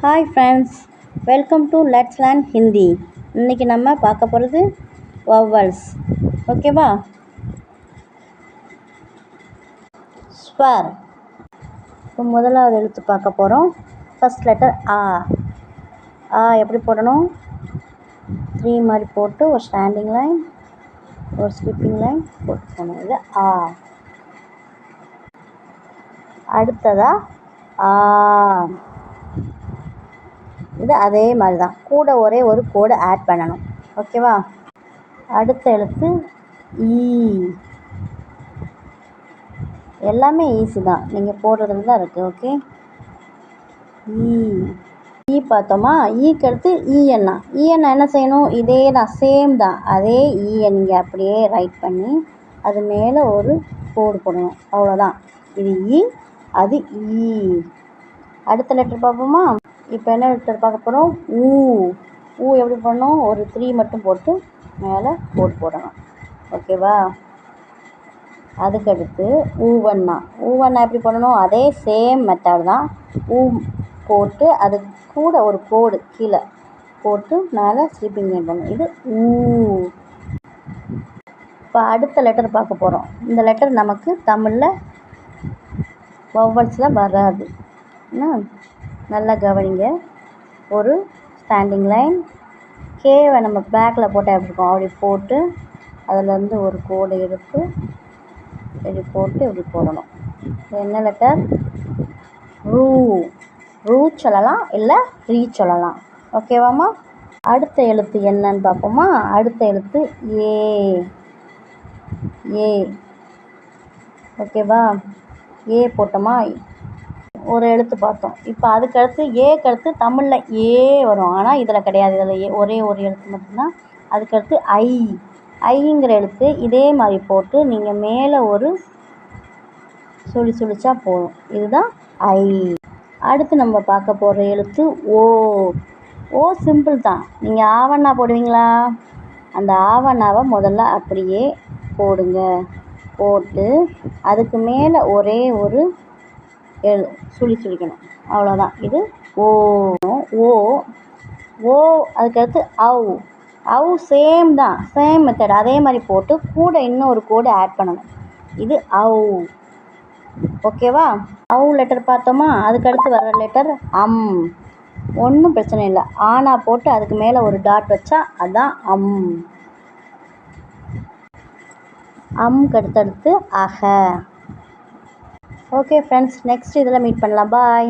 Hi friends, welcome to let's learn Hindi. இன்றைக்கி நம்ம பார்க்க போகிறது வவ்வல்ஸ். ஓகேவா? ஸ்வர். இப்போ முதலாவது எழுத்து பார்க்க போகிறோம். ஃபஸ்ட் லெட்டர் ஆ. ஆ எப்படி போடணும்? 3 மாதிரி போட்டு ஒரு ஸ்டாண்டிங் லைன், ஒரு ஸ்கிப்பிங் லைன் போட்டு போகணும். இது ஆ. அடுத்ததா ஆ. இது அதே மாதிரி தான், கூட ஒரே ஒரு கோடு ஆட் பண்ணணும். ஓகேவா? அடுத்த எழுத்து ஈ. எல்லாமே ஈஸி தான், நீங்கள் போடுறதுல தான் இருக்குது. ஓகே, ஈ. ஈ பார்த்தோமா? ஈக்கு அடுத்து ஈஎன்னா. ஈஎன்னா என்ன செய்யணும்? இதே தான், சேம் தான். அதே ஈயை நீங்கள் அப்படியே ரைட் பண்ணி அது மேலே ஒரு கோடு போடணும். அவ்வளோதான். இது ஈ, அது ஈ. அடுத்த லெட்டர் பார்ப்போமா? இப்போ என்ன லெட்டர் பார்க்க போகிறோம்? ஊ. ஊ எப்படி பண்ணணும்? ஒரு 3 மட்டும் போட்டு மேலே கோடு போடணும். ஓகேவா? அதுக்கடுத்து ஊவண்ணா. ஊவண்ணா எப்படி பண்ணணும்? அதே சேம் மெத்தட் தான். ஊ போட்டு அது கூட ஒரு கோடு கீழே போட்டு மேலே ஸ்லீப்பிங் லைன் பண்ணணும். இது ஊ. இப்போ அடுத்த லெட்டர் பார்க்க போகிறோம். இந்த லெட்டர் நமக்கு தமிழில் வவ்வல்ஸில் வராது. நல்லா கவனிங்க. ஒரு ஸ்டாண்டிங் லைன், கேவை நம்ம பேக்கில் போட்டால் எப்படி இருக்கும் அப்படி போட்டு அதிலேருந்து ஒரு கோடு எடுத்து இப்படி போட்டு இப்படி போடணும். என்ன லெட்டர்? ரூ. ரூ சொல்லலாம், இல்லை ரீ சொல்லலாம். ஓகேவாம்மா? அடுத்த எழுத்து என்னன்னு பார்ப்போமா? அடுத்த எழுத்து ஏ. ஏ. ஓகேவா? ஏ போட்டோமா? ஒரு எழுத்து பார்த்தோம். இப்போ அதுக்கடுத்து ஏக்கு அடுத்து தமிழில் ஏ வரும், ஆனால் இதில் கிடையாது. இதில் ஏ ஒரே ஒரு எழுத்து மட்டும்தான். அதுக்கடுத்து ஐ. ஐங்கிற எழுத்து இதே மாதிரி போட்டு நீங்கள் மேலே ஒரு சுழிச்சா போதும். இதுதான் ஐ. அடுத்து நம்ம பார்க்க போகிற எழுத்து ஓ. ஓ சிம்பிள் தான். நீங்கள் ஆவண்ணா போடுவீங்களா? அந்த ஆவண்ணாவை முதல்ல அப்படியே போடுங்க. போட்டு அதுக்கு மேலே ஒரே ஒரு சுழிக்கணும். அவ்வளோதான். இது ஓ. ஓ. ஓ அதுக்கடுத்து அவ். அவ் சேம் தான், சேம் மெத்தட். அதே மாதிரி போட்டு கூட இன்னும் ஒரு கோடு ஆட் பண்ணணும். இது அவ். ஓகேவா? அவ் லெட்டர் பார்த்தோமா? அதுக்கடுத்து வர்ற லெட்டர் அம். ஒன்றும் பிரச்சனை இல்லை. ஆனா போட்டு அதுக்கு மேலே ஒரு டாட் வச்சா அதுதான் அம். அம்க்கு அடுத்தடுத்து அக. ஓகே ஃப்ரெண்ட்ஸ், நெக்ஸ்ட் இதில் மீட் பண்ணலாம். பாய்.